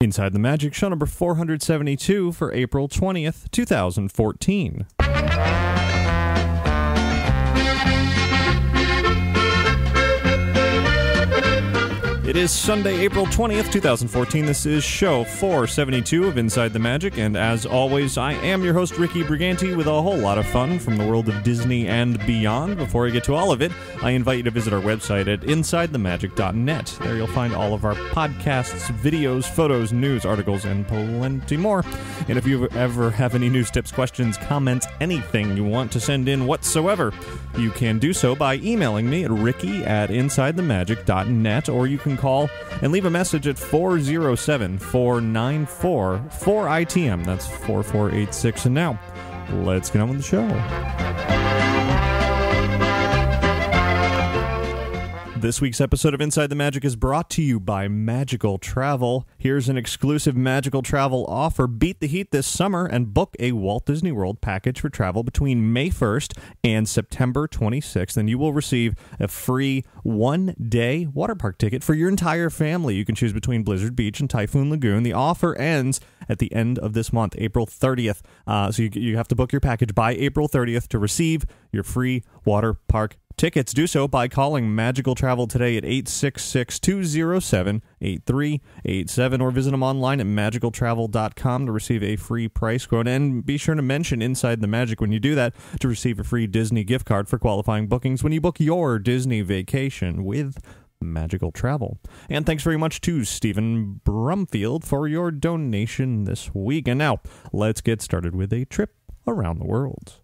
Inside the Magic, show number 472 for April 20th, 2014. It is Sunday, April 20th, 2014. This is show 472 of Inside the Magic, and as always, I am your host, Ricky Briganti, with a whole lot of fun from the world of Disney and beyond. Before I get to all of it, I invite you to visit our website at InsideTheMagic.net. There you'll find all of our podcasts, videos, photos, news, articles, and plenty more. And if you ever have any news, tips, questions, comments, anything you want to send in whatsoever, you can do so by emailing me at ricky@InsideTheMagic.net, or you can call and leave a message at 407-494-4ITM. That's 4486. And now, let's get on with the show. This week's episode of Inside the Magic is brought to you by Magical Travel. Here's an exclusive Magical Travel offer. Beat the heat this summer and book a Walt Disney World package for travel between May 1st and September 26th, and you will receive a free one-day water park ticket for your entire family. You can choose between Blizzard Beach and Typhoon Lagoon. The offer ends at the end of this month, April 30th. So you have to book your package by April 30th to receive your free water park tickets. Do so by calling Magical Travel today at 866-207-8387 or visit them online at magicaltravel.com to receive a free price quote. And be sure to mention Inside the Magic when you do that to receive a free Disney gift card for qualifying bookings when you book your Disney vacation with Magical Travel. And thanks very much to Stephen Brumfield for your donation this week. And now, let's get started with a trip around the world.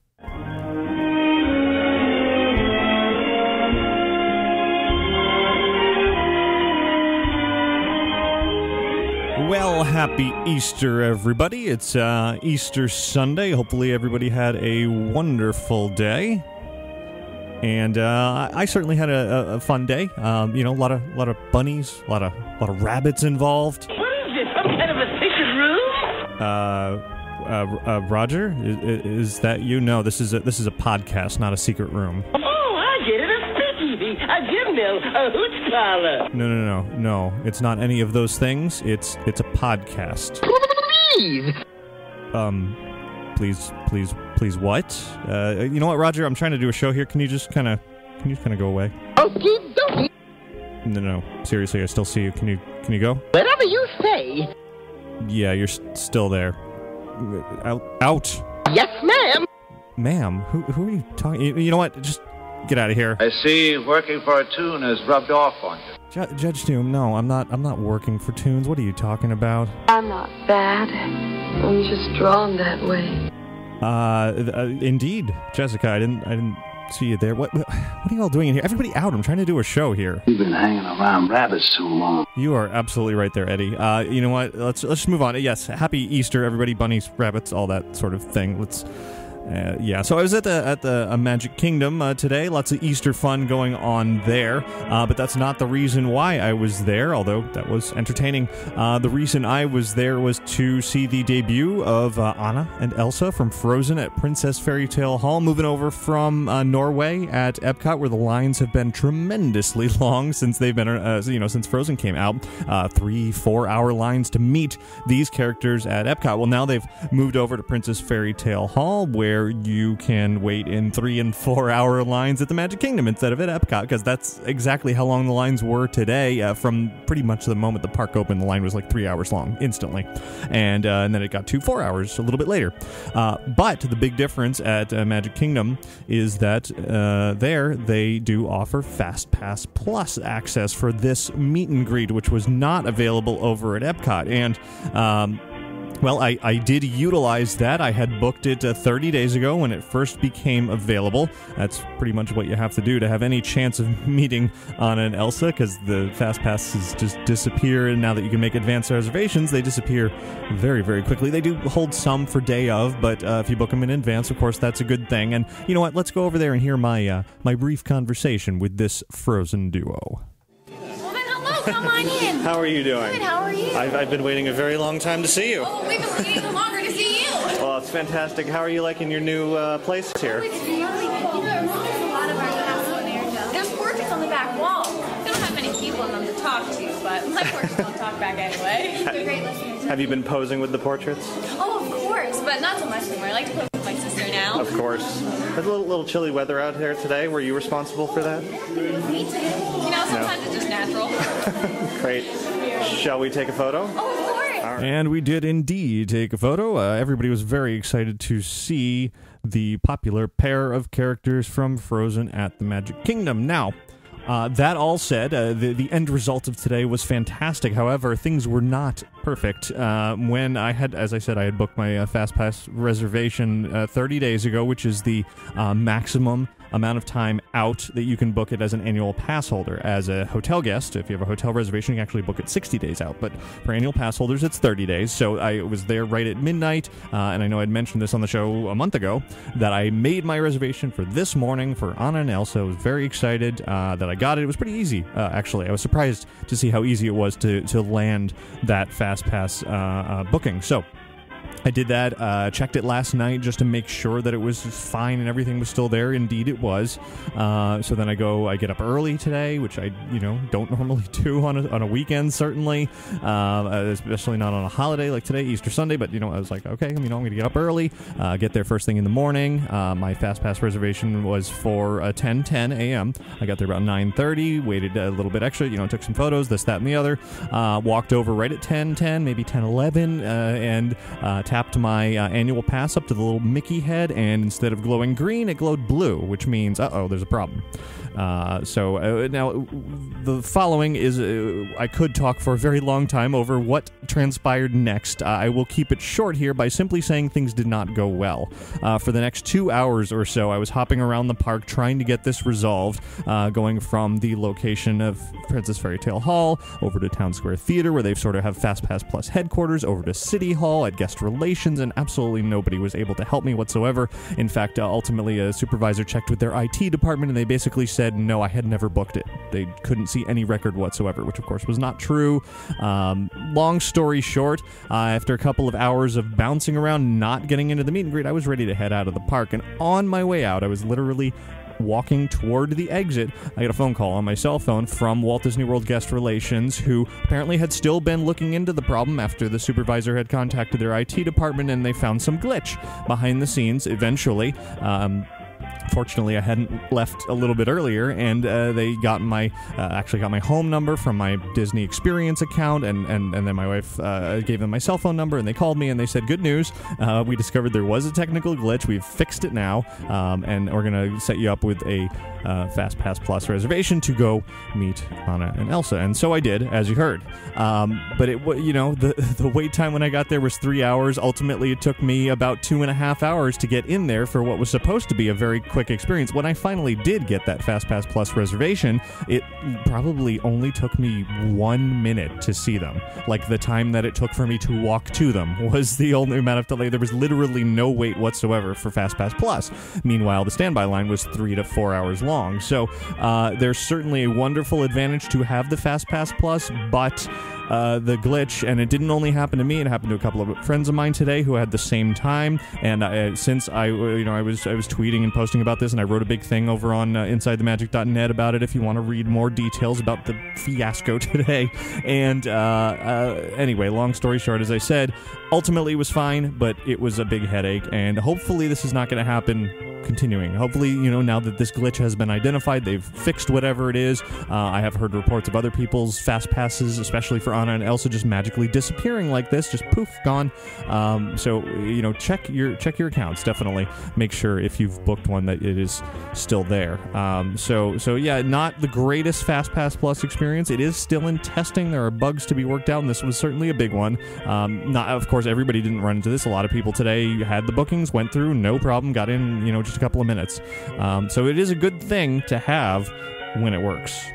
Well, happy Easter, everybody. It's Easter Sunday. Hopefully everybody had a wonderful day. And I certainly had a fun day. A lot of bunnies, a lot of rabbits involved. What is this? Some kind of a secret room? Roger, is that you? No, this is a podcast, not a secret room. Oh, I get it. A speakeasy, a gym mill, a hooch parlor. No. It's not any of those things. It's a podcast. Please, what? You know what, Roger? I'm trying to do a show here. Can you just kind of go away? Okie dokie. No. Seriously, I still see you. Can you go? Whatever you say. Yeah, you're still there. Out. Yes, ma'am. Ma'am, who are you talking? You know what? Just get out of here. I see working for a tune has rubbed off on you. Judge Doom, no, I'm not working for tunes. What are you talking about? I'm not bad. I'm just drawn that way. Indeed, Jessica, I didn't see you there. What are you all doing in here? Everybody out. I'm trying to do a show here. You've been hanging around rabbits too long. You are absolutely right there, Eddie. You know what? Let's just move on. Yes, happy Easter, everybody. Bunnies, rabbits, all that sort of thing. So I was at the Magic Kingdom today. Lots of Easter fun going on there. But that's not the reason why I was there, although that was entertaining. The reason I was there was to see the debut of Anna and Elsa from Frozen at Princess Fairy Tale Hall, moving over from Norway at Epcot, where the lines have been tremendously long since they've been, since Frozen came out. 3-4 hour lines to meet these characters at Epcot. Well, now they've moved over to Princess Fairy Tale Hall, where you can wait in 3 and 4 hour lines at the Magic Kingdom instead of at Epcot, because that's exactly how long the lines were today. From pretty much the moment the park opened, the line was like 3 hours long instantly, and then it got to 4 hours a little bit later. But the big difference at Magic Kingdom is that there they do offer FastPass Plus access for this meet and greet, which was not available over at Epcot. And well, I did utilize that. I had booked it 30 days ago when it first became available. That's pretty much what you have to do to have any chance of meeting Anna and Elsa, because the fast passes just disappear, and now that you can make advanced reservations, they disappear very, very quickly. They do hold some for day of, but if you book them in advance, of course, that's a good thing. And you know what? Let's go over there and hear my brief conversation with this Frozen duo. Come on in. How are you doing? Good, how are you? I've been waiting a very long time to see you. Oh, we've been waiting longer to see you. Well, it's fantastic. How are you liking your new place here? Oh, it's really cool. There's a lot of our castle in there. There's portraits on the back wall. They don't have many people in them to talk to, but my portraits don't talk back anyway. They're great listeners. Have you been posing with the portraits? Oh, of course, but not so much anymore. I like to pose with my sister now. Of course. There's a little chilly weather out here today. Were you responsible for that? Me too. You know, sometimes it's just natural. Great. Shall we take a photo? Oh, of course. And we did indeed take a photo. Everybody was very excited to see the popular pair of characters from Frozen at the Magic Kingdom. Now, that all said, the end result of today was fantastic. However, things were not perfect. When I had, as I said, I had booked my FastPass reservation 30 days ago, which is the maximum amount of time out that you can book it as an annual pass holder. As a hotel guest, if you have a hotel reservation, you can actually book it 60 days out, but for annual pass holders, it's 30 days. So I was there right at midnight, and I know I'd mentioned this on the show a month ago, that I made my reservation for this morning for Anna and Elsa. I was very excited that I got it. It was pretty easy, actually. I was surprised to see how easy it was to land that FastPass booking. So I did that, checked it last night just to make sure that it was fine and everything was still there. Indeed, it was. So then I get up early today, which I, don't normally do on a weekend, certainly, especially not on a holiday like today, Easter Sunday. But, I was like, okay, I'm going to get up early, get there first thing in the morning. My FastPass reservation was for 10:10 a.m. I got there about 9:30, waited a little bit extra, took some photos, this, that, and the other. Walked over right at 10:10, maybe 10:11, and tapped my annual pass up to the little Mickey head, and instead of glowing green, it glowed blue, which means, there's a problem. So now the following is, I could talk for a very long time over what transpired next. I will keep it short here by simply saying things did not go well. For the next 2 hours or so, I was hopping around the park trying to get this resolved, going from the location of Princess Fairy Tale Hall over to Town Square Theater, where they sort of have FastPass Plus headquarters, over to City Hall at Guest Relations, and absolutely nobody was able to help me whatsoever. In fact, ultimately a supervisor checked with their IT department, and they basically said, no, I had never booked it. They couldn't see any record whatsoever, which of course was not true. Long story short, after a couple of hours of bouncing around, not getting into the meet and greet, I was ready to head out of the park, and on my way out, I was literally walking toward the exit. I got a phone call on my cell phone from Walt Disney World Guest Relations, who apparently had still been looking into the problem after the supervisor had contacted their IT department, and they found some glitch behind the scenes eventually. Fortunately, I hadn't left a little bit earlier, and they got actually got my home number from my Disney Experience account, and then my wife gave them my cell phone number, and they called me, and they said, good news, we discovered there was a technical glitch, we've fixed it now, and we're going to set you up with a FastPass Plus reservation to go meet Anna and Elsa. And so I did, as you heard. But the wait time when I got there was 3 hours. Ultimately, it took me about 2.5 hours to get in there for what was supposed to be a very quick experience. When I finally did get that FastPass Plus reservation, it probably only took me 1 minute to see them. Like, the time that it took for me to walk to them was the only amount of delay. There was literally no wait whatsoever for FastPass Plus. Meanwhile, the standby line was 3 to 4 hours long. So there's certainly a wonderful advantage to have the FastPass Plus, but the glitch, and it didn't only happen to me, it happened to a couple of friends of mine today who had the same time, and since I was tweeting and posting about this, and I wrote a big thing over on InsideTheMagic.net about it if you want to read more details about the fiasco today. And anyway, long story short, as I said, ultimately it was fine, but it was a big headache, and hopefully this is not going to happen continuing. Hopefully, now that this glitch has been identified, they've fixed whatever it is. I have heard reports of other people's fast passes, especially for Anna and Elsa, just magically disappearing like this, just poof, gone. So check your accounts. Definitely make sure if you've booked one that it is still there. So yeah, not the greatest FastPass Plus experience. It is still in testing. There are bugs to be worked out, and this was certainly a big one. Of course, everybody didn't run into this. A lot of people today had the bookings, went through, no problem, got in, just a couple of minutes. So it is a good thing to have when it works.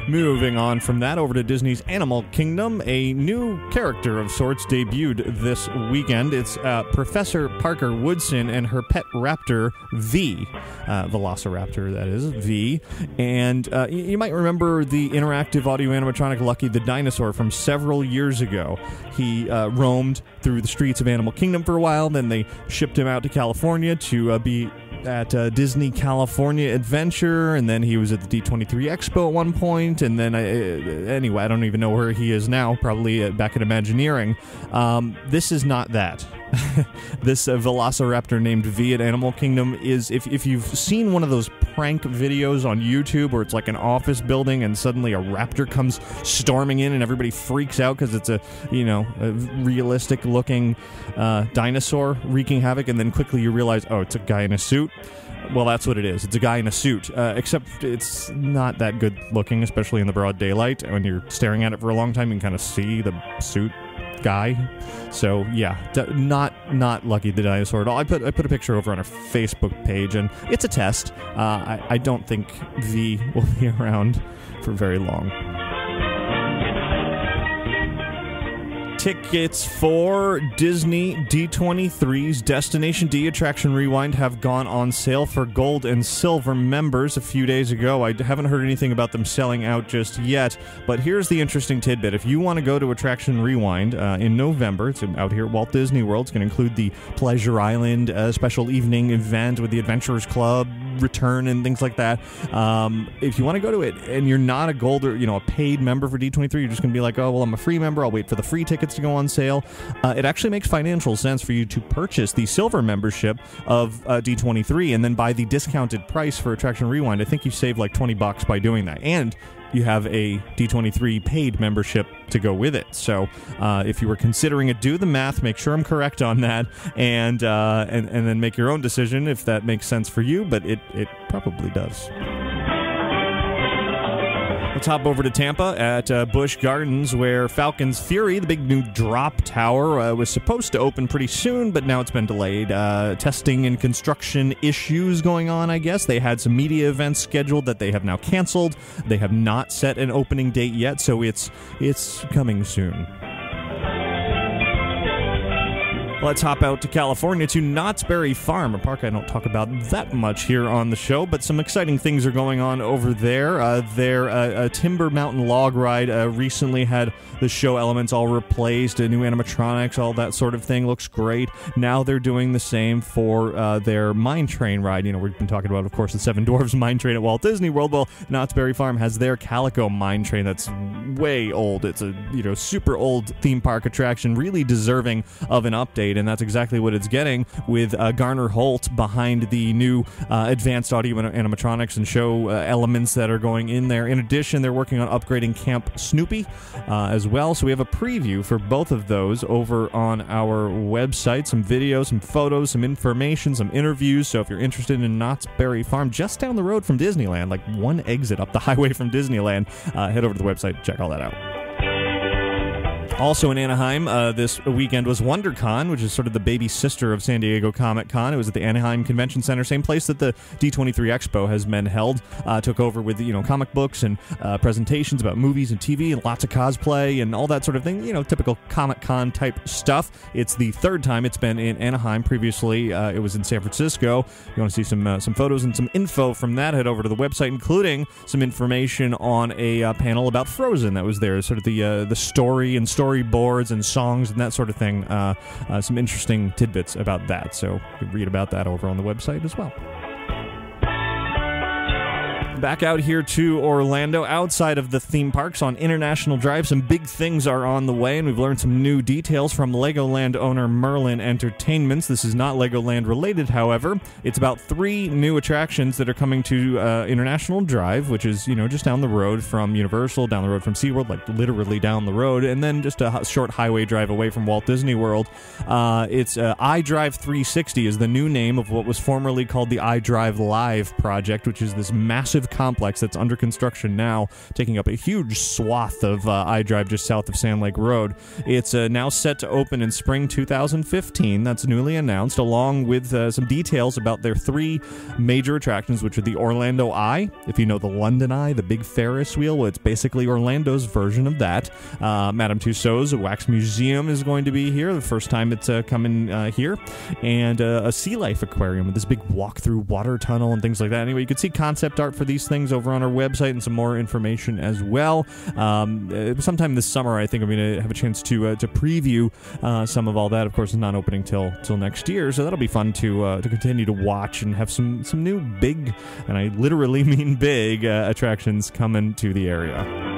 Moving on from that over to Disney's Animal Kingdom, a new character of sorts debuted this weekend. It's Professor Parker Woodson and her pet raptor, V. Velociraptor, that is, V. And you might remember the interactive audio animatronic Lucky the Dinosaur from several years ago. He roamed through the streets of Animal Kingdom for a while, then they shipped him out to California to be at Disney California Adventure, and then he was at the D23 Expo at one point, and then anyway, I don't even know where he is now, probably back at Imagineering. This is not that. This velociraptor named V at Animal Kingdom is, if you've seen one of those prank videos on YouTube where it's like an office building and suddenly a raptor comes storming in and everybody freaks out because it's a realistic looking dinosaur wreaking havoc, and then quickly you realize, oh, it's a guy in a suit. Well, that's what it is. It's a guy in a suit, except it's not that good looking, especially in the broad daylight. When you're staring at it for a long time, you can kind of see the suit guy. So yeah, not Lucky the dinosaur at all. I put a picture over on our Facebook page, and it's a test. I don't think V will be around for very long. Tickets for Disney D23's Destination D Attraction Rewind have gone on sale for gold and silver members a few days ago. I haven't heard anything about them selling out just yet, but here's the interesting tidbit. If you want to go to Attraction Rewind in November, it's out here at Walt Disney World. It's going to include the Pleasure Island special evening event with the Adventurers Club return and things like that. If you want to go to it and you're not a gold or a paid member for D23, you're just going to be like, oh, well, I'm a free member. I'll wait for the free tickets to go on sale. It actually makes financial sense for you to purchase the silver membership of D23 and then buy the discounted price for Attraction Rewind. I think you save like $20 by doing that. And you have a D23 paid membership to go with it. So if you were considering it, do the math, make sure I'm correct on that, and then make your own decision if that makes sense for you, but it probably does. Let's hop over to Tampa at Busch Gardens, where Falcon's Fury, the big new drop tower, was supposed to open pretty soon, but now it's been delayed. Testing and construction issues going on, I guess. They had some media events scheduled that they have now canceled. They have not set an opening date yet, so it's coming soon. Let's hop out to California to Knott's Berry Farm, a park I don't talk about that much here on the show, but some exciting things are going on over there. Their Timber Mountain Log Ride recently had the show elements all replaced, new animatronics, all that sort of thing. Looks great. Now they're doing the same for their Mine Train ride. We've been talking about, of course, the Seven Dwarfs Mine Train at Walt Disney World. Well, Knott's Berry Farm has their Calico Mine Train that's way old. It's a super old theme park attraction, really deserving of an update. And that's exactly what it's getting with Garner Holt behind the new advanced audio animatronics and show elements that are going in there. In addition, they're working on upgrading Camp Snoopy as well. So we have a preview for both of those over on our website. Some videos, some photos, some information, some interviews. So if you're interested in Knott's Berry Farm, just down the road from Disneyland, like one exit up the highway from Disneyland, head over to the website, check all that out. Also in Anaheim this weekend was Wondercon, which is sort of the baby sister of San Diego Comic-Con. It was at the Anaheim Convention Center, same place that the D23 Expo has been held. Took over with comic books and presentations about movies and TV and lots of cosplay and all that sort of thing. Typical Comic-Con type stuff. It's the third time it's been in Anaheim. Previously, it was in San Francisco. If you want to see some photos and some info from that, head over to the website, including some information on a panel about Frozen that was there. Sort of the story and storyboards and songs and that sort of thing. Some interesting tidbits about that. So you can read about that over on the website as well. Back out here to Orlando, outside of the theme parks on International Drive, some big things are on the way, and we've learned some new details from Legoland owner Merlin Entertainments. This is not Legoland related, however. It's about 3 new attractions that are coming to International Drive, which is, just down the road from Universal, down the road from SeaWorld, like literally down the road, and then just a short highway drive away from Walt Disney World. It's iDrive 360 is the new name of what was formerly called the iDrive Live project, which is this massive complex that's under construction now, taking up a huge swath of iDrive just south of Sand Lake Road. It's now set to open in spring 2015. That's newly announced, along with some details about their 3 major attractions, which are the Orlando Eye. If you know the London Eye, the big Ferris wheel, well, it's basically Orlando's version of that. Madame Tussauds Wax Museum is going to be here, the first time it's coming here, and a sea life aquarium with this big walk-through water tunnel and things like that. Anyway, you can see concept art for these these things over on our website and some more information as well. Sometime this summer, I think I'm going to have a chance to preview some of all that. Of course, it's not opening till next year, so that'll be fun to continue to watch and have some new big, and I literally mean big, attractions coming to the area.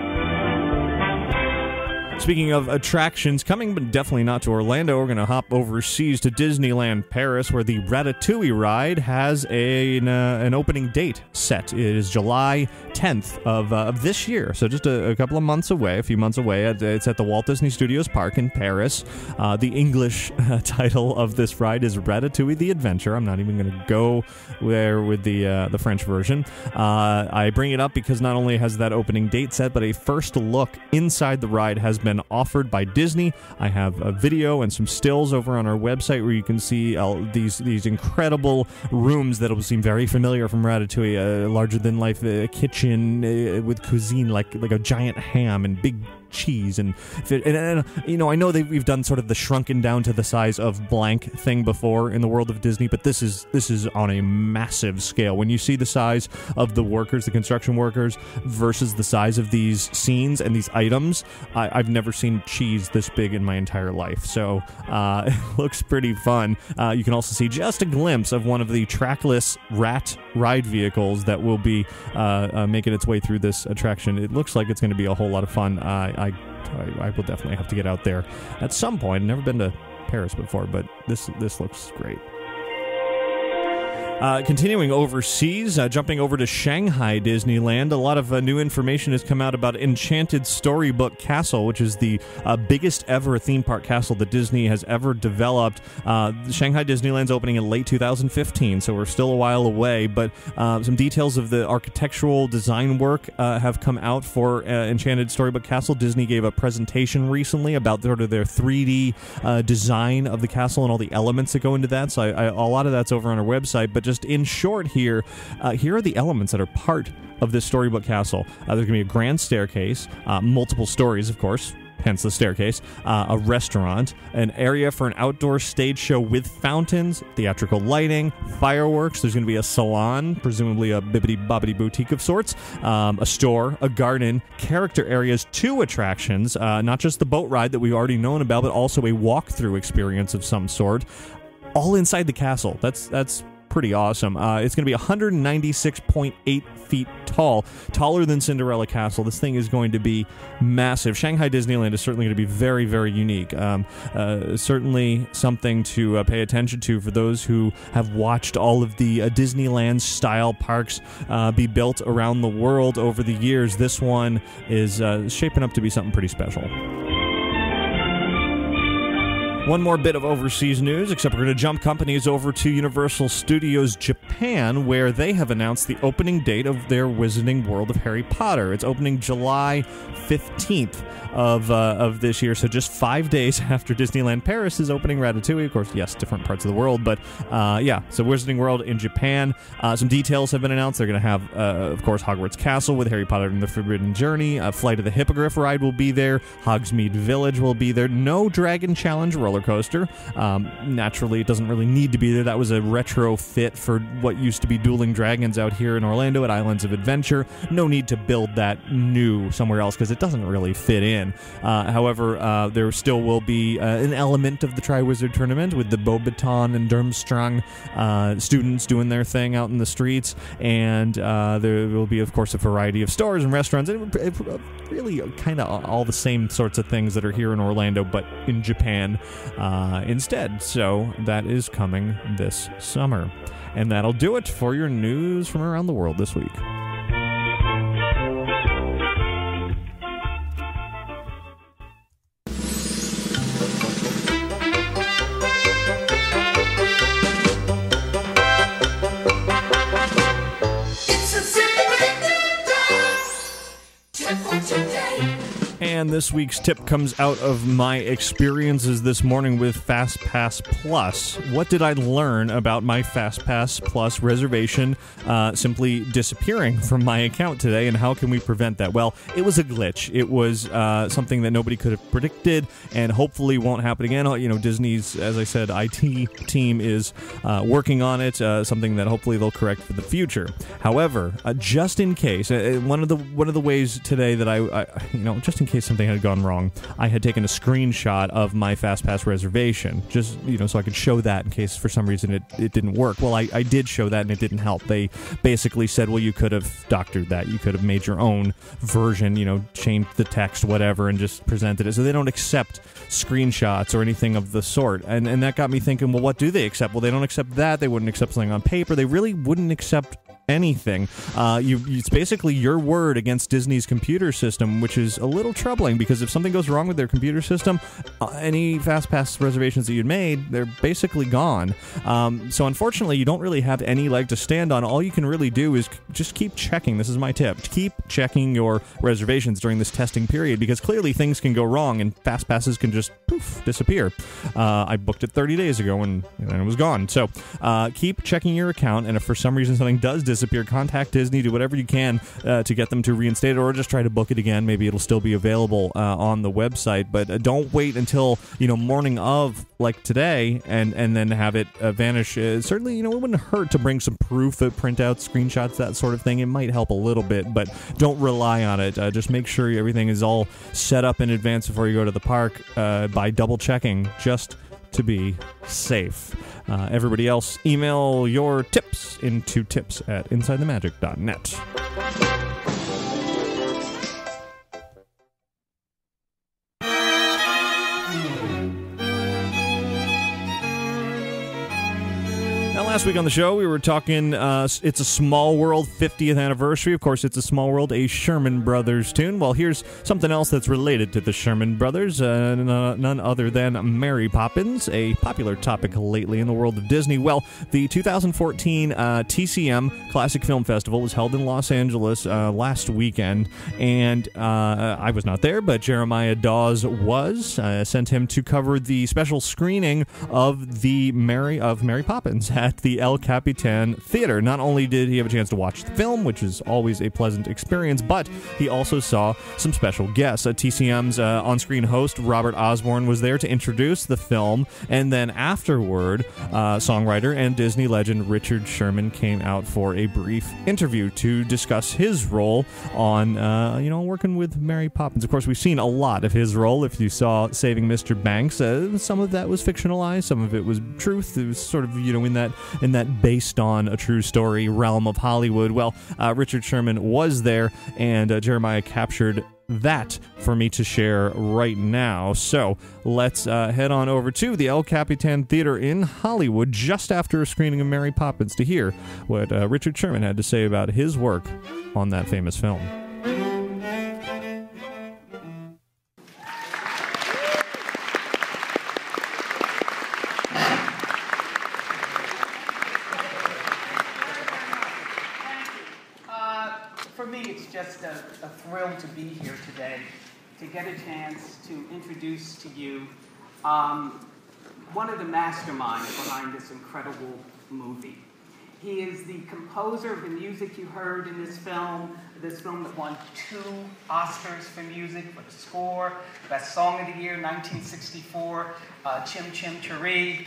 Speaking of attractions coming, but definitely not to Orlando, we're going to hop overseas to Disneyland Paris, where the Ratatouille Ride has an opening date set. It is July 10th of this year, so just a couple of months away, a few months away. It's at the Walt Disney Studios Park in Paris. The English title of this ride is Ratatouille the Adventure. I'm not even going to go there with the French version. I bring it up because not only has that opening date set, but a first look inside the ride has been offered by Disney. I have a video and some stills over on our website where you can see these incredible rooms that will seem very familiar from Ratatouille. A larger-than-life kitchen with cuisine like a giant ham and big cheese and you know, I know that we've done sort of the shrunken down to the size of blank thing before in the world of Disney, but this is on a massive scale. When you see the size of the workers, the construction workers, versus the size of these scenes and these items, I've never seen cheese this big in my entire life. So it looks pretty fun. You can also see just a glimpse of one of the trackless rat ride vehicles that will be making its way through this attraction. It looks like it's going to be a whole lot of fun. I will definitely have to get out there at some point. I've never been to Paris before, but this looks great. Continuing overseas, jumping over to Shanghai Disneyland, a lot of new information has come out about Enchanted Storybook Castle, which is the biggest ever theme park castle that Disney has ever developed. Shanghai Disneyland's opening in late 2015, so we're still a while away, but some details of the architectural design work have come out for Enchanted Storybook Castle. Disney gave a presentation recently about sort of their 3D design of the castle and all the elements that go into that, so a lot of that's over on our website, but just in short here are the elements that are part of this Storybook Castle. There's going to be a grand staircase, multiple stories, of course, hence the staircase, a restaurant, an area for an outdoor stage show with fountains, theatrical lighting, fireworks. There's going to be a salon, presumably a bibbidi-bobbidi boutique of sorts, a store, a garden, character areas, 2 attractions, not just the boat ride that we've already known about, but also a walkthrough experience of some sort, all inside the castle. That's pretty awesome. It's going to be 196.8 feet tall, taller than Cinderella Castle. This thing is going to be massive. Shanghai Disneyland is certainly going to be very, very unique. Certainly something to pay attention to for those who have watched all of the Disneyland-style parks be built around the world over the years. This one is shaping up to be something pretty special. One more bit of overseas news, except we're going to jump companies over to Universal Studios Japan, where they have announced the opening date of their Wizarding World of Harry Potter. It's opening July 15th of this year, so just 5 days after Disneyland Paris is opening Ratatouille. Of course, yes, different parts of the world, but yeah, so Wizarding World in Japan. Some details have been announced. They're going to have, of course, Hogwarts Castle with Harry Potter and the Forbidden Journey. Flight of the Hippogriff ride will be there. Hogsmeade Village will be there. No Dragon Challenge roller coaster. Naturally, it doesn't really need to be there. That was a retrofit for what used to be Dueling Dragons out here in Orlando at Islands of Adventure. No need to build that new somewhere else because it doesn't really fit in. However, there still will be an element of the Triwizard Tournament with the Beauxbaton and Durmstrang students doing their thing out in the streets, and there will be, of course, a variety of stores and restaurants, and really kind of all the same sorts of things that are here in Orlando, but in Japan instead. So that is coming this summer. And that'll do it for your news from around the world this week. And and this week's tip comes out of my experiences this morning with FastPass Plus. What did I learn about my FastPass Plus reservation simply disappearing from my account today, and how can we prevent that? Well, it was a glitch. It was something that nobody could have predicted, and hopefully won't happen again. You know, Disney's, as I said, IT team is working on it, something that hopefully they'll correct for the future. However, just in case, one of the ways today that I just in case something had gone wrong, I had taken a screenshot of my FastPass reservation, just, so I could show that in case for some reason it didn't work. Well, I did show that, and it didn't help. They basically said, well, you could have doctored that. You could have made your own version, changed the text, whatever, and just presented it. So they don't accept screenshots or anything of the sort. And that got me thinking, well, what do they accept? Well, they don't accept that. They wouldn't accept something on paper. They really wouldn't accept anything. It's basically your word against Disney's computer system, which is a little troubling, because if something goes wrong with their computer system, any FastPass reservations that you'd made, they're basically gone. So unfortunately, you don't really have any leg to stand on. All you can really do is just keep checking. This is my tip. Keep checking your reservations during this testing period, because clearly things can go wrong and FastPasses can just poof, disappear. I booked it 30 days ago and it was gone. So keep checking your account, and if for some reason something does disappear, contact Disney, do whatever you can to get them to reinstate it, or just try to book it again. Maybe it'll still be available on the website, but don't wait until morning of, like today, and then have it vanish. Certainly, it wouldn't hurt to bring some proof, printouts, screenshots, that sort of thing. It might help a little bit, but don't rely on it. Just make sure everything is all set up in advance before you go to the park by double checking, just to be safe. Everybody else, email your tips into tips@insidethemagic.net. Last week on the show, we were talking It's a Small World 50th anniversary. Of course, It's a Small World, a Sherman Brothers tune. Well, here's something else that's related to the Sherman Brothers, none other than Mary Poppins, a popular topic lately in the world of Disney. Well, the 2014 TCM Classic Film Festival was held in Los Angeles last weekend, and I was not there, but Jeremiah Dawes was. Sent him to cover the special screening of Mary Poppins at the El Capitan Theater. Not only did he have a chance to watch the film, which is always a pleasant experience, but he also saw some special guests. TCM's on-screen host, Robert Osborne, was there to introduce the film, and then afterward, songwriter and Disney legend Richard Sherman came out for a brief interview to discuss his role on, working with Mary Poppins. Of course, we've seen a lot of his role. If you saw Saving Mr. Banks, some of that was fictionalized, some of it was truth. It was sort of, in that based on a true story realm of Hollywood. Well, Richard Sherman was there, and Jeremiah captured that for me to share right now. So let's head on over to the El Capitan Theater in Hollywood just after a screening of Mary Poppins to hear what Richard Sherman had to say about his work on that famous film. Just a thrill to be here today, to get a chance to introduce to you one of the masterminds behind this incredible movie. He is the composer of the music you heard in this film that won 2 Oscars for music, for the score, Best Song of the Year, 1964, Chim Chim Cheree.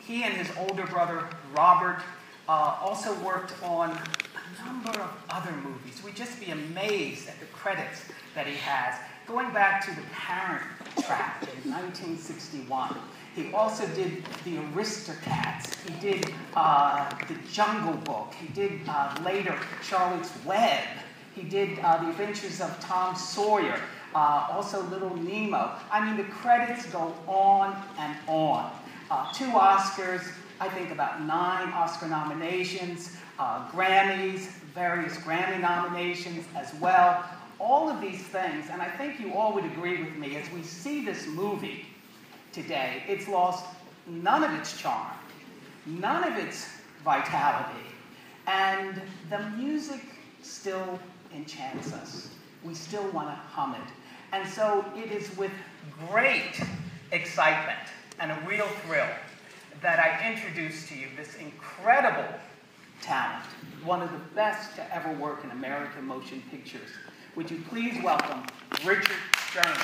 He and his older brother, Robert, also worked on a number of other movies. We'd just be amazed at the credits that he has. Going back to The Parent Trap in 1961. He also did The Aristocats. He did The Jungle Book. He did later Charlotte's Web. He did The Adventures of Tom Sawyer. Also Little Nemo. I mean, the credits go on and on. 2 Oscars, I think about 9 Oscar nominations, Grammys, various Grammy nominations as well. All of these things, and I think you all would agree with me, as we see this movie today, it's lost none of its charm, none of its vitality, and the music still enchants us. We still want to hum it. And so it is with great excitement and a real thrill that I introduce to you this incredible talent, one of the best to ever work in American motion pictures. Would you please welcome Richard Sherman.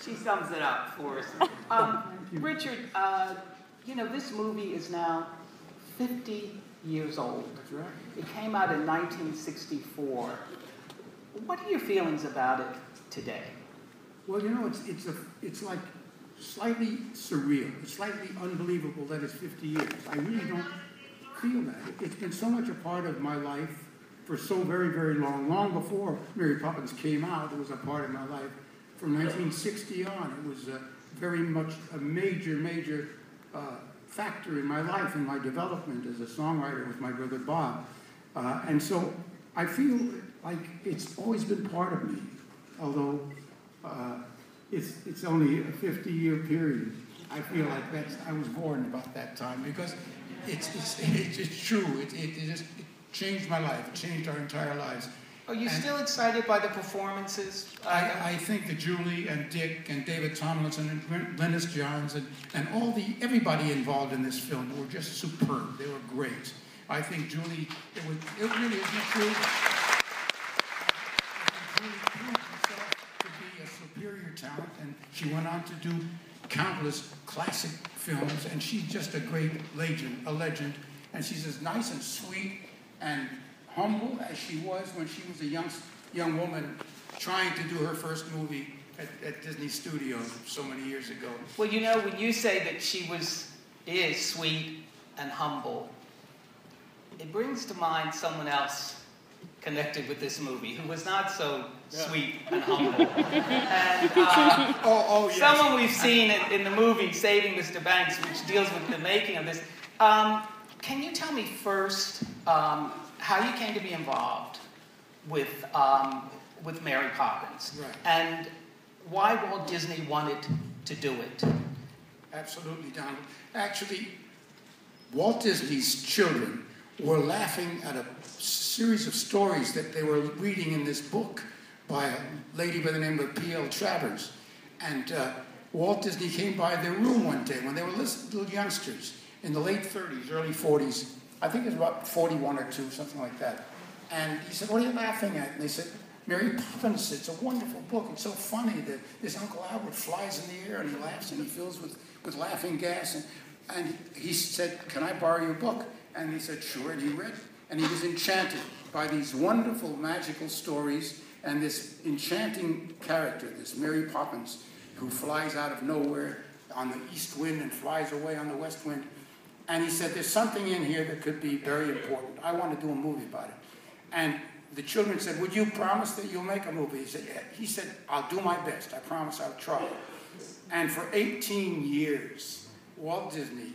She sums it up for us. Richard, you know, this movie is now 50 years old. That's right. It came out in 1964. What are your feelings about it today? Well, you know, it's like slightly surreal. It's slightly unbelievable that it's 50 years. I really don't feel that. It's been so much a part of my life for so very, very long. Long before Mary Poppins came out, it was a part of my life. From 1960 on, it was very much a major factor in my life, in my development as a songwriter with my brother Bob. And so I feel like it's always been part of me, although it's only a 50-year period. I feel like I was born about that time, because it's true. It just changed my life. It changed our entire lives. Are you still excited by the performances? I think that Julie and Dick and David Tomlinson and Linus Johns and everybody involved in this film were just superb. They were great. I think Julie, it really is true. Julie proved herself to be a superior talent, and she went on to do countless classic films, and she's just a great legend. And she's as nice and sweet and humble as she was when she was a young woman trying to do her first movie at Disney Studios so many years ago. Well, you know, when you say that she is sweet and humble, it brings to mind someone else connected with this movie who was not so sweet and humble. And yes. Someone we've seen in the movie Saving Mr. Banks, which deals with the making of this. Can you tell me first how you came to be involved with Mary Poppins, right, and why Walt Disney wanted to do it? Absolutely, Donald. Actually, Walt Disney's children were laughing at a series of stories that they were reading in this book by a lady by the name of P.L. Travers. And Walt Disney came by their room one day when they were little youngsters in the late 30s, early 40s. I think it was about 41 or 2, something like that. And he said, "What are you laughing at?" And they said, "Mary Poppins, it's a wonderful book. It's so funny that this Uncle Albert flies in the air and he laughs and he fills with laughing gas." And he said, "Can I borrow your book?" And he said, "Sure." And he read it. And he was enchanted by these wonderful, magical stories and this enchanting character, this Mary Poppins, who flies out of nowhere on the east wind and flies away on the west wind. And he said, "There's something in here that could be very important. I want to do a movie about it." And the children said, "Would you promise that you'll make a movie?" He said, "Yeah." He said, "I'll do my best. I promise I'll try." And for 18 years, Walt Disney,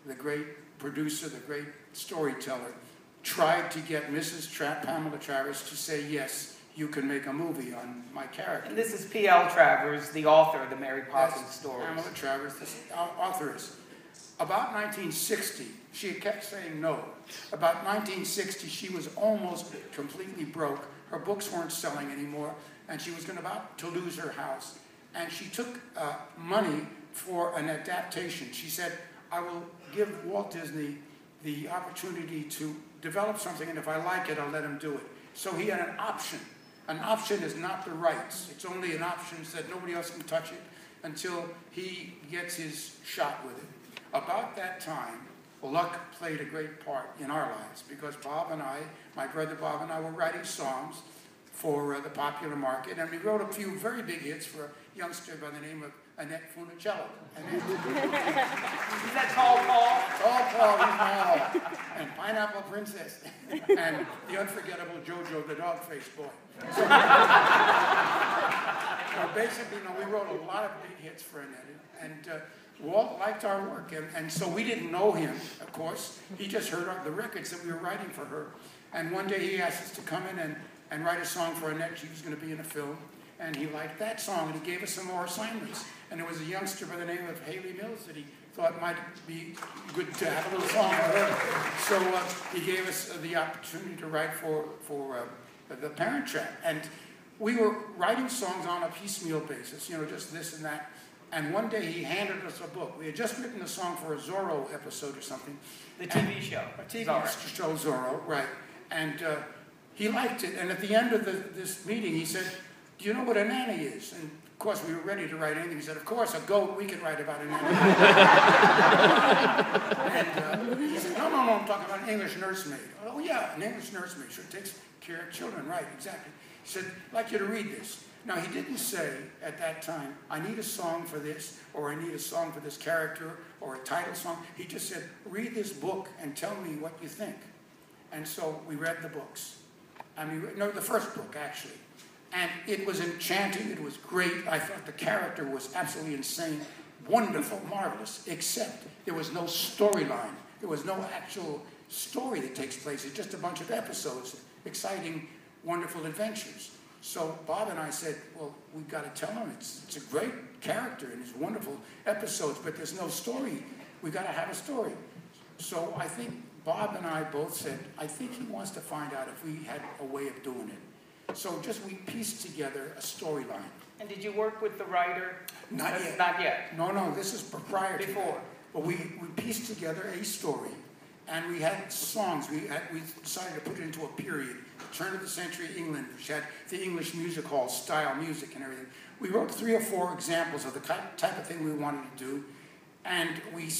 the great producer, the great storyteller, tried to get Mrs. Pamela Travers to say, "Yes, you can make a movie on my character." And this is P.L. Travers, the author of the Mary Poppins stories. Pamela Travers, the authoress. About 1960, she had kept saying no. About 1960, she was almost completely broke. Her books weren't selling anymore, and she was about to lose her house. And she took money for an adaptation. She said, "I will give Walt Disney the opportunity to develop something, and if I like it, I'll let him do it." So he had an option. An option is not the rights. It's only an option so that nobody else can touch it until he gets his shot with it. About that time, luck played a great part in our lives, because Bob and I, my brother Bob and I, were writing songs for the popular market, and we wrote a few very big hits for a youngster by the name of Annette Funicello. Is that Tall Paul? Tall Paul, and Pineapple Princess, and the unforgettable Jojo the dog-faced boy. So, So basically, we wrote a lot of big hits for Annette, and Walt liked our work, and so we didn't know him, of course. He just heard the records that we were writing for her. And one day he asked us to come in and write a song for Annette. She was going to be in a film, and he liked that song, and he gave us some more assignments. And there was a youngster by the name of Haley Mills that he thought might be good to have a little song for her. So he gave us the opportunity to write for the Parent Trap. And we were writing songs on a piecemeal basis, just this and that. And one day he handed us a book. We had just written a song for a Zorro episode or something. The TV show. A TV show, Zorro, right. And he liked it. And at the end of this meeting, he said, "Do you know what a nanny is?" And of course, we were ready to write anything. He said, "Of course, a goat, we can write about a nanny." And he said, no, I'm talking about an English nursemaid. Oh, yeah, an English nursemaid. Sure takes care of children, right, exactly. He said, "I'd like you to read this." Now, he didn't say at that time, "I need a song for this," or "I need a song for this character," or a title song. He just said, "Read this book and tell me what you think." And so we read the books. The first book, actually. And it was enchanting. It was great. I thought the character was absolutely insane, wonderful, marvelous, except there was no storyline. There was no actual story that takes place. It's just a bunch of episodes, exciting, wonderful adventures. So Bob and I said, well, we've got to tell him it's a great character and it's wonderful episodes, but there's no story. We've got to have a story. So I think Bob and I both said, I think he wants to find out if we had a way of doing it. So we pieced together a storyline. And did you work with the writer? Not yet. Not yet? No, this is prior to Before. But we pieced together a story. And we had songs. We decided to put it into a period, turn of the century England, which had the English music hall style music and everything. We wrote 3 or 4 examples of the type of thing we wanted to do, and we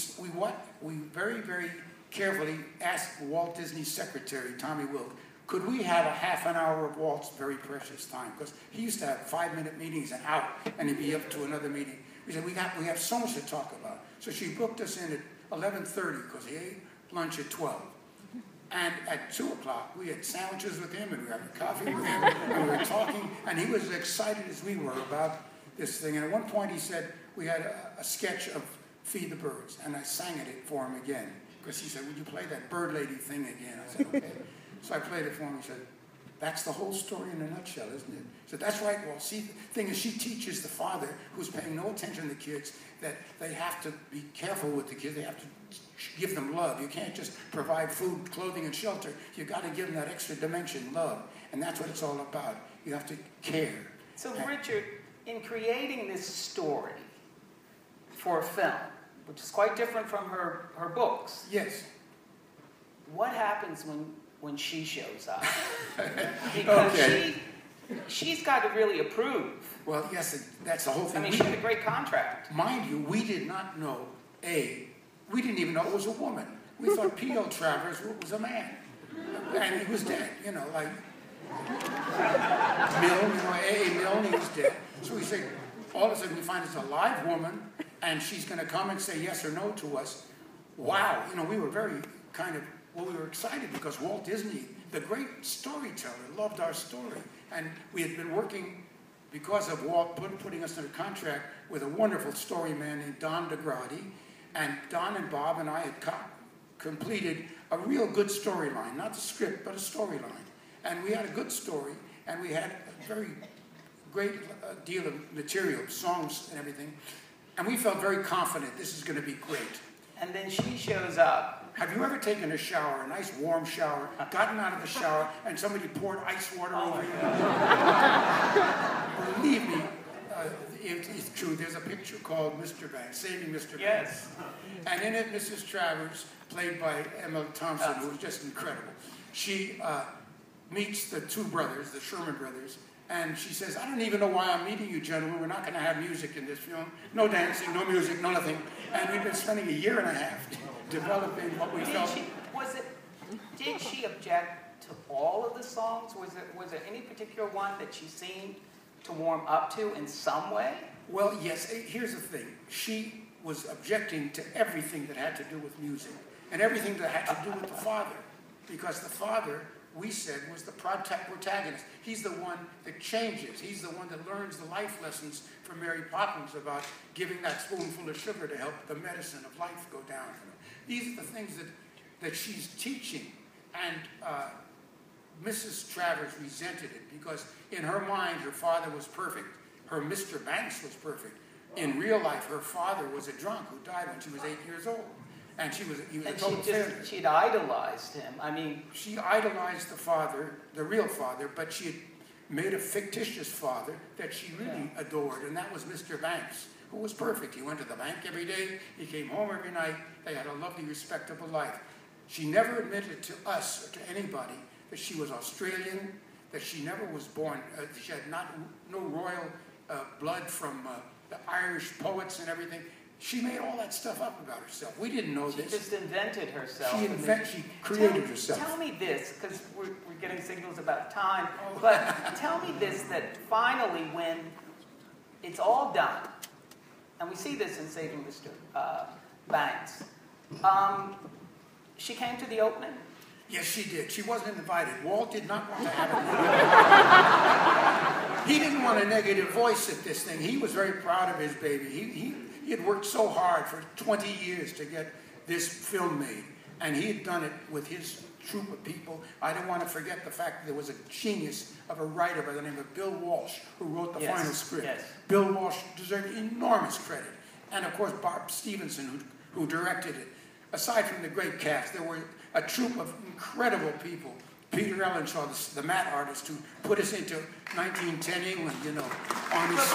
very, very carefully asked Walt Disney's secretary, Tommy Wilk, could we have a half an hour of Walt's very precious time? Because he used to have 5-minute meetings and out, and he'd be up to another meeting. We said, we have so much to talk about. So she booked us in at 11:30 because he ate lunch at 12. And at 2 o'clock, we had sandwiches with him, and we were having coffee with him, and we were talking, and he was as excited as we were about this thing. And at one point he said, we had a sketch of Feed the Birds, and I sang it for him again, because he said, would you play that bird lady thing again? I said, okay. So I played it for him. He said, that's the whole story in a nutshell, isn't it? So that's right. Well, see, the thing is, she teaches the father, who's paying no attention to the kids, that they have to be careful with the kids. They have to give them love. You can't just provide food, clothing, and shelter. You've got to give them that extra dimension, love. And that's what it's all about. You have to care. So, Richard, in creating this story for a film, which is quite different from her books. Yes. What happens when she shows up? Because okay. she's got to really approve. Well, yes, that's the whole thing. I mean, she had a great contract. Mind you, we did not know, we didn't even know it was a woman. We thought P.O. Travers was a man. And he was dead, like Milne, A.A. Milne, he was dead. So we say, all of a sudden we find it's a live woman, and she's going to come and say yes or no to us. Wow, we were very we were excited because Walt Disney, the great storyteller, loved our story. And we had been working, because of Walt putting us under contract, with a wonderful story man named Don DeGrady. And Don and Bob and I had completed a real good storyline, not the script, but a storyline. And we had a good story, and we had a very great deal of material, songs and everything. And we felt very confident this is going to be great. And then she shows up. Have you ever taken a shower, a nice warm shower, gotten out of the shower, and somebody poured ice water over you? Believe me, it's true. There's a picture called Mr. Banks, Saving Mr. Banks. Yes. And in it, Mrs. Travers, played by Emma Thompson, who was just incredible. She meets the 2 brothers, the Sherman brothers, and she says, I don't even know why I'm meeting you, gentlemen. We're not going to have music in this film. No dancing, no music, no nothing. And we've been spending 1.5 years developing what we felt. Did she object to all of the songs? Was there any particular one that she seemed to warm up to in some way? Well, yes. Here's the thing. She was objecting to everything that had to do with music and everything that had to do with the father, because the father we said was the protagonist. He's the one that changes. He's the one that learns the life lessons from Mary Poppins about giving that spoonful of sugar to help the medicine of life go down. These are the things that she's teaching. And Mrs. Travers resented it because in her mind, her father was perfect. Her Mr. Banks was perfect. In real life, her father was a drunk who died when she was 8 years old. And he was a total failure. She'd idolized him. I mean, she idolized the father, the real father, but she had made a fictitious father that she really adored, and that was Mr. Banks, who was perfect. He went to the bank every day. He came home every night. They had a lovely, respectable life. She never admitted to us or to anybody that she was Australian, that she never was born. She had no royal blood from the Irish poets and everything. She made all that stuff up about herself. We didn't know this. She just invented herself. She created herself. Tell me this, because we're getting signals about time, but tell me this, that finally when it's all done, and we see this in Saving Mr. Banks, she came to the opening? Yes, she did. She wasn't invited. Walt did not want to have it. He didn't want a negative voice at this thing. He was very proud of his baby. He had worked so hard for 20 years to get this film made, and he had done it with his troupe of people. I don't want to forget the fact that there was a genius of a writer by the name of Bill Walsh who wrote the final script. Yes. Bill Walsh deserved enormous credit. And of course, Bob Stevenson, who directed it. Aside from the great cast, there were a troupe of incredible people. Peter Ellenshaw, the matte artist, who put us into 1910 England, you know, on his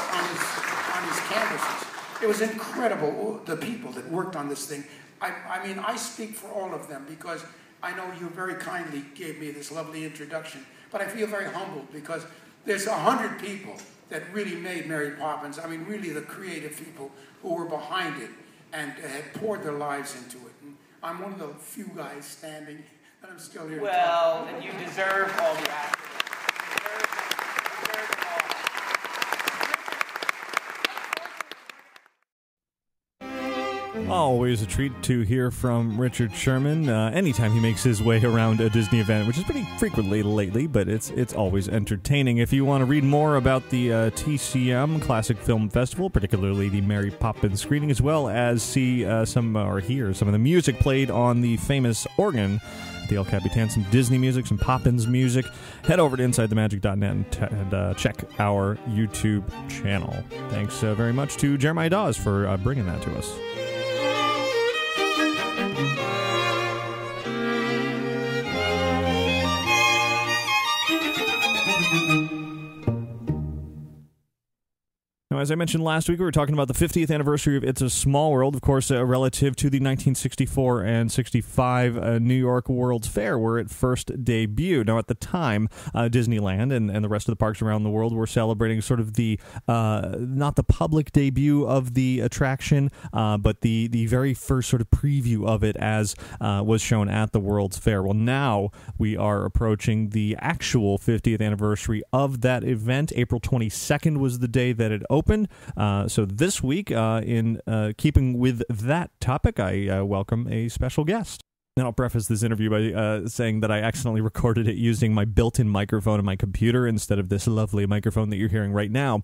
canvases. It was incredible, the people that worked on this thing. I mean, I speak for all of them because I know you very kindly gave me this lovely introduction, but I feel very humbled because there's 100 people that really made Mary Poppins. I mean, really the creative people who were behind it and had poured their lives into it. And I'm one of the few guys standing, and I'm still here. Well, and you deserve all the accolades. Always a treat to hear from Richard Sherman anytime he makes his way around a Disney event, which is pretty frequently lately, but it's always entertaining. If you want to read more about the TCM Classic Film Festival, particularly the Mary Poppins screening, as well as see hear some of the music played on the famous organ, the El Capitan, some Disney music, some Poppins music, head over to InsideTheMagic.net and check our YouTube channel. Thanks very much to Jeremiah Dawes for bringing that to us. Now, as I mentioned last week, we were talking about the 50th anniversary of It's a Small World, of course, relative to the 1964 and 65 New York World's Fair, where it first debuted. Now, at the time, Disneyland and the rest of the parks around the world were celebrating sort of the, not the public debut of the attraction, but the very first sort of preview of it as was shown at the World's Fair. Well, now we are approaching the actual 50th anniversary of that event. April 22nd was the day that it opened. So this week, in keeping with that topic, I welcome a special guest. And I'll preface this interview by saying that I accidentally recorded it using my built-in microphone on my computer instead of this lovely microphone that you're hearing right now.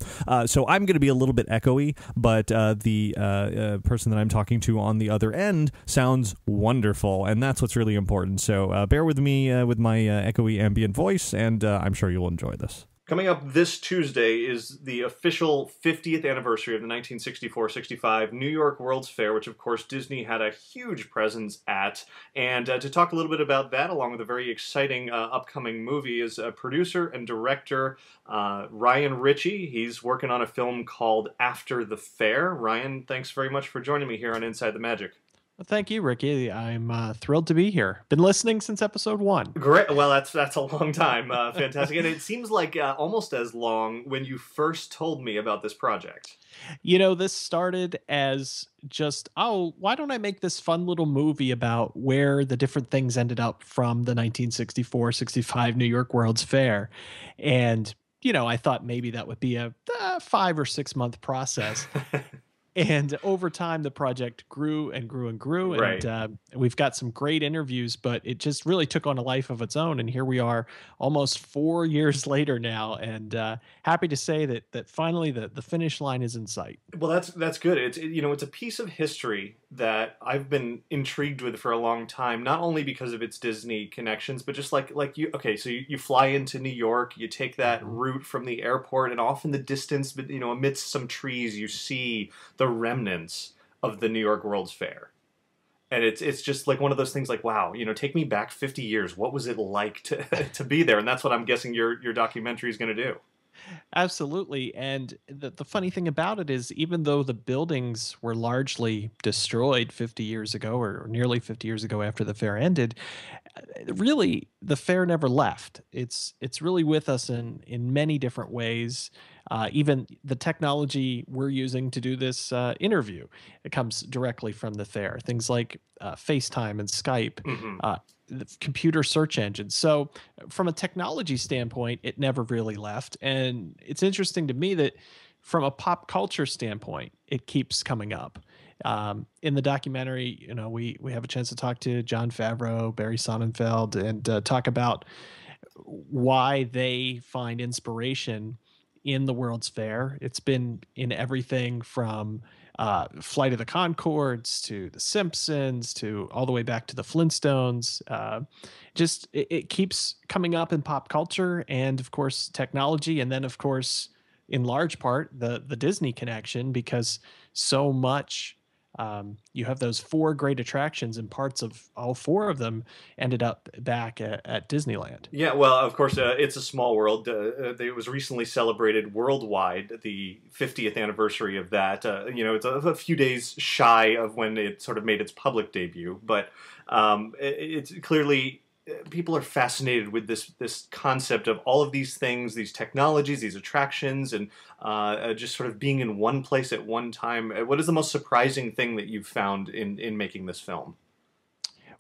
So I'm going to be a little bit echoey, but the person that I'm talking to on the other end sounds wonderful, and that's what's really important. So bear with me with my echoey ambient voice, and I'm sure you'll enjoy this. Coming up this Tuesday is the official 50th anniversary of the 1964-65 New York World's Fair, which of course Disney had a huge presence at. And to talk a little bit about that, along with a very exciting upcoming movie, is producer and director Ryan Ritchie. He's working on a film called After the Fair. Ryan, thanks very much for joining me here on Inside the Magic. Well, thank you, Ricky. I'm thrilled to be here. Been listening since episode 1. Great. Well, that's a long time. Fantastic. And it seems like almost as long when you first told me about this project. You know, this started as just, why don't I make this fun little movie about where the different things ended up from the 1964-65 New York World's Fair. And, you know, I thought maybe that would be a 5 or 6 month process. And over time, the project grew and grew and grew. And Right. We've got some great interviews, but it just really took on a life of its own. And here we are almost 4 years later now. And happy to say that finally the finish line is in sight. Well, that's good. It's a piece of history that I've been intrigued with for a long time. Not only because of its Disney connections, but just like you. Okay, so you fly into New York, you take that route from the airport, and off in the distance, but amidst some trees, you see the remnants of the New York World's Fair. And it's just like one of those things like, wow, take me back 50 years. What was it like to be there? And that's what I'm guessing your documentary is going to do. Absolutely. And the funny thing about it is, even though the buildings were largely destroyed 50 years ago or nearly 50 years ago after the fair ended, really the fair never left. It's really with us in many different ways. Even the technology we're using to do this interview, it comes directly from the fair. Things like FaceTime and Skype, the computer search engines. So from a technology standpoint, it never really left. And it's interesting to me that from a pop culture standpoint, it keeps coming up. In the documentary, we have a chance to talk to Jon Favreau, Barry Sonnenfeld, and talk about why they find inspiration in the World's Fair. It's been in everything from Flight of the Conchords to The Simpsons to all the way back to the Flintstones. It keeps coming up in pop culture and, of course, technology. And then, of course, in large part, the Disney connection, because so much you have those 4 great attractions, and parts of all 4 of them ended up back at Disneyland. Yeah, well, of course, It's a Small World. It was recently celebrated worldwide, the 50th anniversary of that. It's a few days shy of when it sort of made its public debut, but it's clearly people are fascinated with this concept of all of these things, these technologies, these attractions, and just sort of being in one place at one time. What is the most surprising thing that you've found in making this film?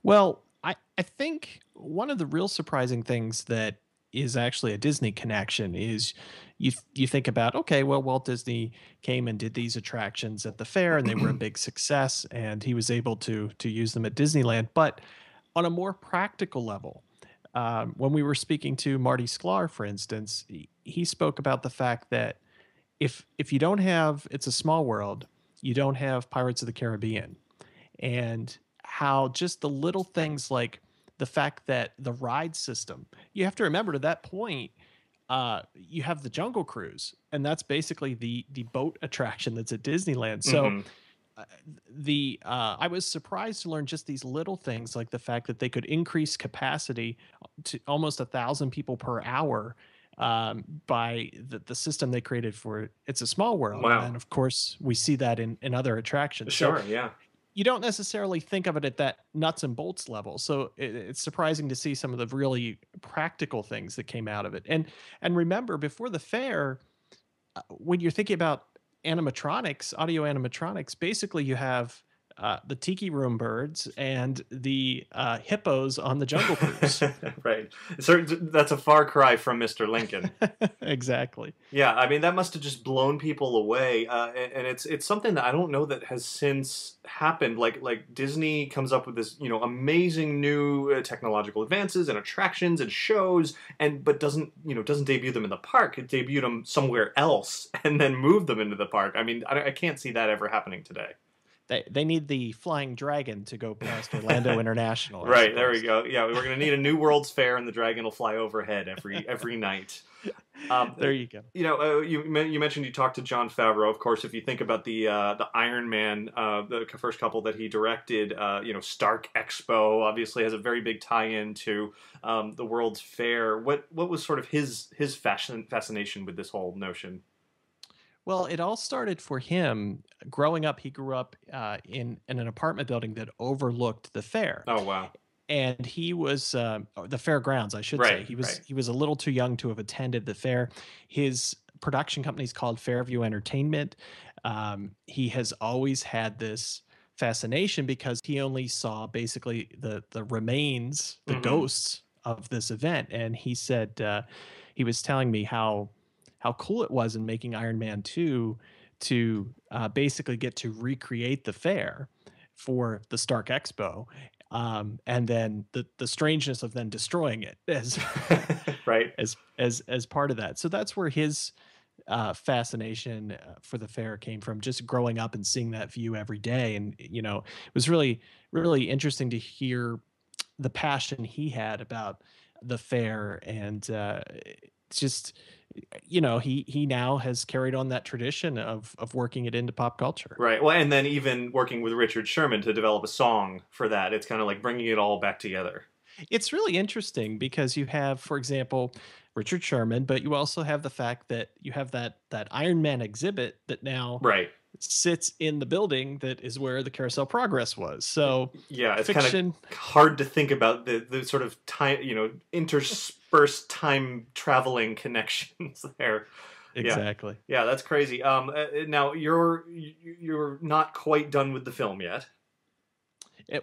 Well, I think one of the real surprising things that is actually a Disney connection is you think about, okay, well, Walt Disney came and did these attractions at the fair, and they were a big success, and he was able to use them at Disneyland. But on a more practical level, when we were speaking to Marty Sklar, for instance, he spoke about the fact that if you don't have It's a Small World, you don't have Pirates of the Caribbean. And how just the little things like the fact that the ride system, you have to remember, to that point, you have the Jungle Cruise, and that's basically the boat attraction that's at Disneyland. So I was surprised to learn just these little things, like the fact that they could increase capacity to almost 1,000 people per hour by the system they created for It's a Small World. Wow. And of course, we see that in other attractions. Sure, so yeah. You don't necessarily think of it at that nuts and bolts level. So it's surprising to see some of the really practical things that came out of it. And remember, before the fair, when you're thinking about animatronics, audio animatronics, basically you have the Tiki Room birds and the hippos on the Jungle Cruise. Right. So that's a far cry from Mr. Lincoln. Exactly. Yeah, I mean, that must have just blown people away. And it's something that I don't know that has since happened. Like Disney comes up with this, amazing new technological advances and attractions and shows, but doesn't debut them in the park. It debuted them somewhere else and then moved them into the park. I mean, I can't see that ever happening today. They need the flying dragon to go past Orlando International. Right, there we go. Yeah, we're going to need a new World's Fair, and the dragon will fly overhead every night. There you go. You mentioned you talked to Jon Favreau. Of course, if you think about the Iron Man, the first couple that he directed, Stark Expo obviously has a very big tie-in to the World's Fair. What was sort of his fascination with this whole notion? Well, it all started for him growing up. He grew up in an apartment building that overlooked the fair. Oh, wow. And he was the fairgrounds, I should say. He was a little too young to have attended the fair. His production company is called Fairview Entertainment. He has always had this fascination because he only saw basically the remains, the ghosts of this event. And he said he was telling me how cool it was in making Iron Man 2 to basically get to recreate the fair for the Stark Expo, and then the strangeness of then destroying it as right as part of that. So that's where his fascination for the fair came from, just growing up and seeing that view every day. And it was really interesting to hear the passion he had about the fair, and it's just he now has carried on that tradition of working it into pop culture. Right. Well, and then even working with Richard Sherman to develop a song for that, it's kind of like bringing it all back together. It's really interesting because you have, for example, Richard Sherman, but you also have the fact that you have that Iron Man exhibit that now sits in the building that is where the Carousel Progress was. So yeah, it's kind of hard to think about the sort of time, interspersed time traveling connections there. Exactly. Yeah, that's crazy. Now you're not quite done with the film yet.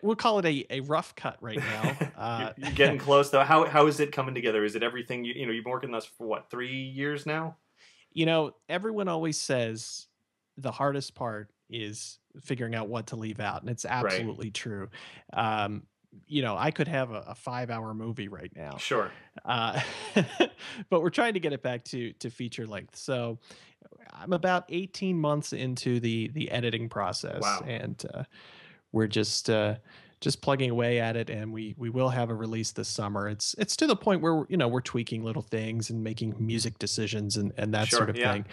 We'll call it a rough cut right now. You're getting close though. How is it coming together? Is it everything you've been working on this for what, 3 years now? Everyone always says the hardest part is figuring out what to leave out, and it's absolutely true. I could have a 5-hour movie right now. Sure. But we're trying to get it back to feature length. So I'm about 18 months into the editing process. Wow. And we're just plugging away at it, and we will have a release this summer. It's to the point where we're tweaking little things and making music decisions and that sort of thing.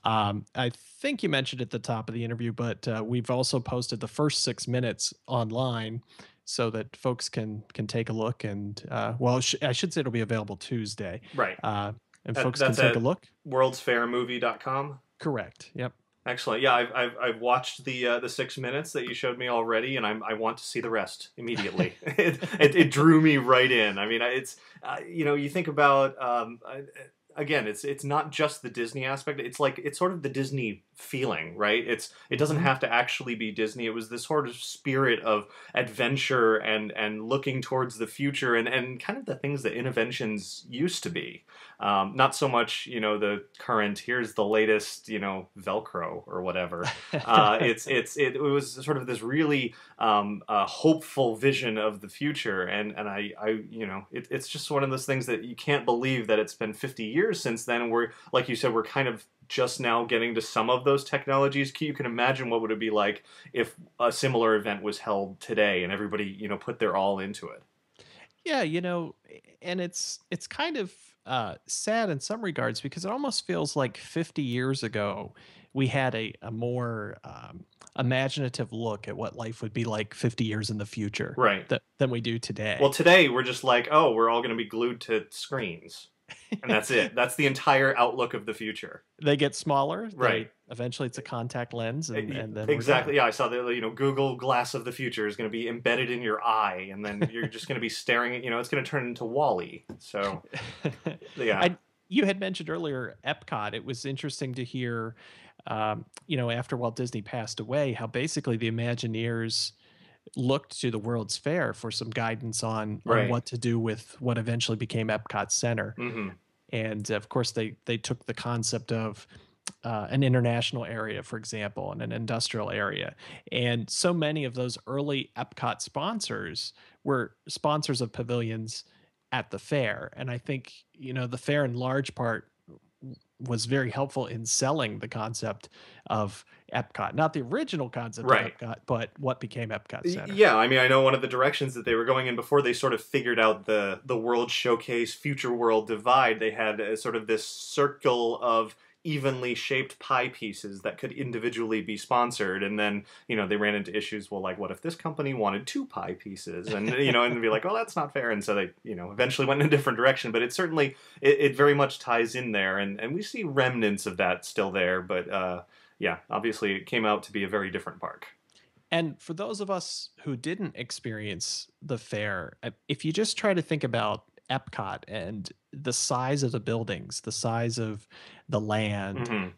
I think you mentioned at the top of the interview, but we've also posted the first 6 minutes online so that folks can take a look. And I should say it'll be available Tuesday. Right. And folks can take a look. worldsfairmovie.com. Correct. Yep. Excellent. Yeah, I've watched the 6 minutes that you showed me already, and I want to see the rest immediately. It drew me right in. I mean, it's you think about again, it's not just the Disney aspect. It's sort of the Disney feeling, right? It doesn't have to actually be Disney. It was this sort of spirit of adventure and looking towards the future and kind of the things that Innoventions used to be. Not so much, the current, here's the latest, Velcro or whatever. It was sort of this really hopeful vision of the future. And it's just one of those things that you can't believe that it's been 50 years since then. We're, like you said, we're kind of just now getting to some of those technologies. You can imagine what would it be like if a similar event was held today and everybody, put their all into it. Yeah, and it's kind of sad in some regards because it almost feels like 50 years ago we had a more imaginative look at what life would be like 50 years in the future, right? Than we do today. Well, today we're just like, oh, we're all going to be glued to screens. And that's it. That's the entire outlook of the future. They get smaller. Right. Eventually it's a contact lens. And then exactly. Yeah, I saw the Google Glass of the future is going to be embedded in your eye. And then you're just going to be staring at, it's going to turn into WALL-E. So, yeah. You had mentioned earlier Epcot. It was interesting to hear, after Walt Disney passed away, how basically the Imagineers looked to the World's Fair for some guidance on what to do with what eventually became Epcot Center. Mm-hmm. And of course they took the concept of an international area, for example, and an industrial area. And so many of those early Epcot sponsors were sponsors of pavilions at the fair. And I think, the fair in large part was very helpful in selling the concept of Epcot, not the original concept of Epcot, but what became Epcot Center. Yeah, I mean, I know one of the directions that they were going in before they sort of figured out the World Showcase Future World divide. They had sort of this circle of evenly shaped pie pieces that could individually be sponsored, and then they ran into issues. Well, like, what if this company wanted 2 pie pieces, and and be like, well, that's not fair, and so they eventually went in a different direction. But it certainly it very much ties in there, and we see remnants of that still there. But yeah, obviously it came out to be a very different park. And for those of us who didn't experience the fair, if you just try to think about Epcot and the size of the buildings, the size of the land,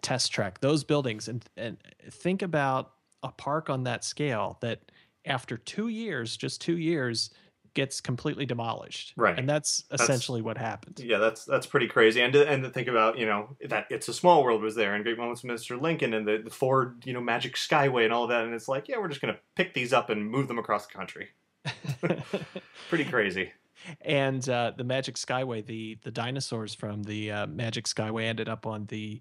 Test Track, those buildings, and think about a park on that scale that after 2 years, just 2 years, gets completely demolished. Right. And that's essentially what happened. Yeah, that's pretty crazy. And to think about, that It's a Small World was there, and Great Moments with Mr. Lincoln, and the Ford, Magic Skyway and all of that, and it's like, yeah, we're just going to pick these up and move them across the country. Pretty crazy. And the Magic Skyway, the dinosaurs from the Magic Skyway ended up on the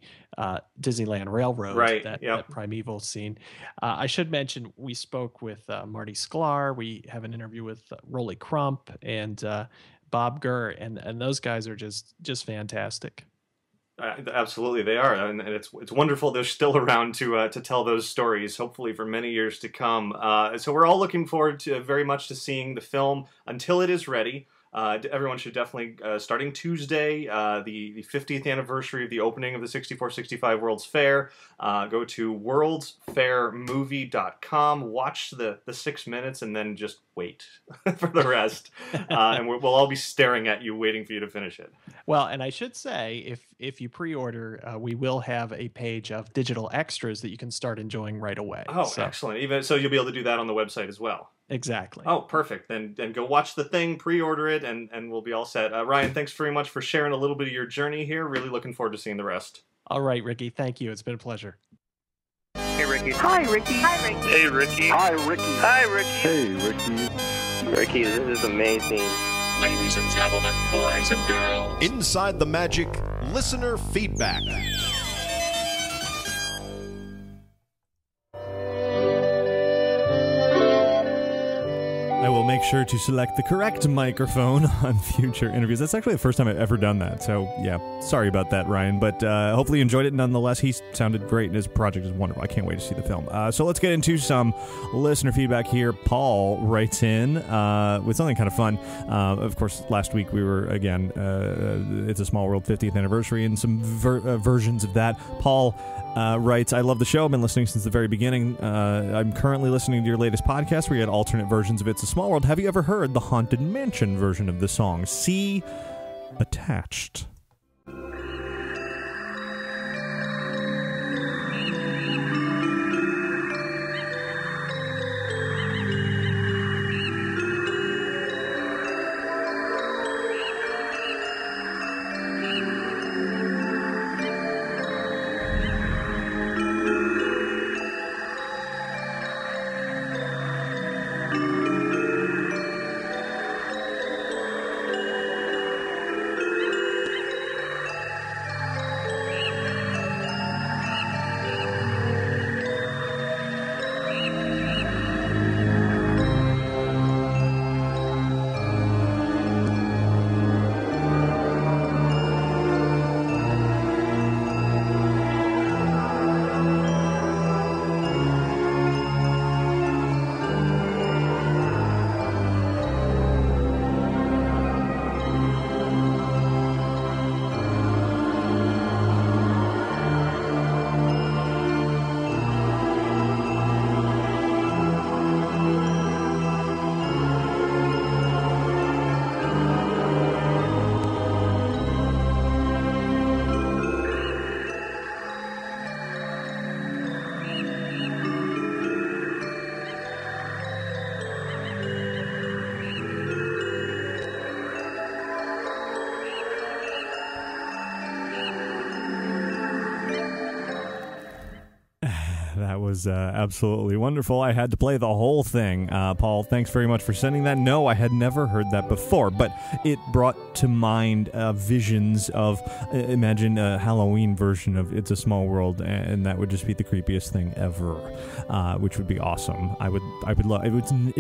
Disneyland Railroad, right. that primeval scene. I should mention we spoke with Marty Sklar. We have an interview with Rolly Crump and Bob Gurr, and those guys are just fantastic. Absolutely, they are, and it's wonderful they're still around to tell those stories, hopefully for many years to come. So we're all looking forward very much to seeing the film until it is ready. Everyone should definitely, starting Tuesday, the 50th anniversary of the opening of the 6465 World's Fair, go to worldsfairmovie.com, watch the 6 minutes, and then just wait for the rest. And we'll all be staring at you, waiting for you to finish it. Well, and I should say, if you pre-order, we will have a page of digital extras that you can start enjoying right away. Oh, excellent. Even so, you'll be able to do that on the website as well. Exactly. Oh, perfect. Then go watch the thing, pre-order it, and we'll be all set. Ryan, thanks very much for sharing a little bit of your journey here. Really looking forward to seeing the rest. All right, Ricky. Thank you. It's been a pleasure. Hey, Ricky. Hi, Ricky. Hi, Ricky. Hey, Ricky. Hi, Ricky. Hi, Ricky. Hey, Ricky. Ricky, this is amazing. Ladies and gentlemen, boys and girls. Inside the Magic, listener feedback. I will make sure to select the correct microphone on future interviews. That's actually the first time I've ever done that. So, yeah, sorry about that, Ryan. But hopefully you enjoyed it nonetheless. He sounded great, and his project is wonderful. I can't wait to see the film. So let's get into some listener feedback here. Paul writes in with something kind of fun. Of course, last week we were, again, It's a Small World 50th anniversary and some versions of that. Paul writes, I love the show. I've been listening since the very beginning. I'm currently listening to your latest podcast where you had alternate versions of It's a Small World. Have you ever heard the Haunted Mansion version of the song? See attached. That was absolutely wonderful. I had to play the whole thing. Paul, thanks very much for sending that. No, I had never heard that before, but it brought to mind visions of, imagine a Halloween version of It's a Small World, and that would just be the creepiest thing ever, which would be awesome. I would love it.